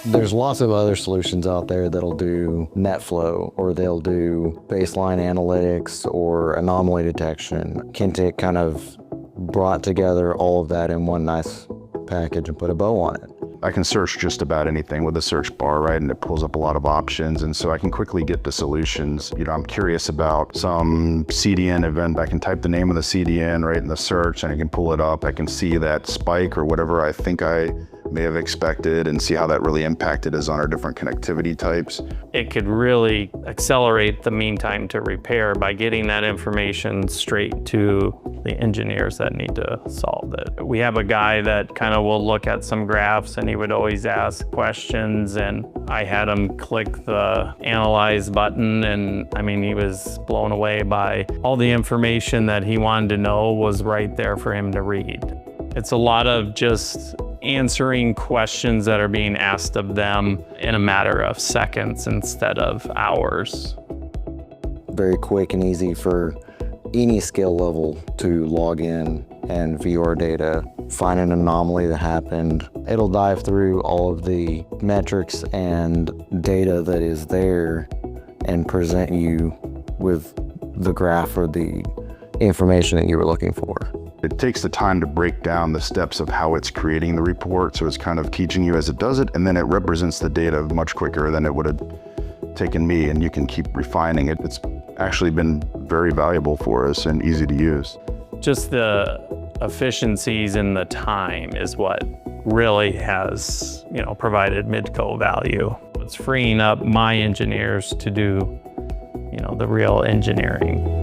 There's lots of other solutions out there that'll do NetFlow, or they'll do baseline analytics or anomaly detection. Kentik kind of brought together all of that in one nice package and put a bow on it. I can search just about anything with a search bar, right? And it pulls up a lot of options. And so I can quickly get to solutions. You know, I'm curious about some CDN event. I can type the name of the CDN right in the search and I can pull it up. I can see that spike or whatever I think I may have expected and see how that really impacted us on our different connectivity types. It could really accelerate the mean time to repair by getting that information straight to the engineers that need to solve it. We have a guy that kind of will look at some graphs and he would always ask questions, and I had him click the analyze button, and I mean, he was blown away by all the information that he wanted to know was right there for him to read. It's a lot of just answering questions that are being asked of them in a matter of seconds instead of hours. Very quick and easy for any skill level to log in and view our data, find an anomaly that happened. It'll dive through all of the metrics and data that is there and present you with the graph or the information that you were looking for. It takes the time to break down the steps of how it's creating the report, so it's kind of teaching you as it does it, and then it represents the data much quicker than it would have taken me, and you can keep refining it. It's actually been very valuable for us and easy to use. Just the efficiencies in the time is what really has, provided Midco value. It's freeing up my engineers to do, the real engineering.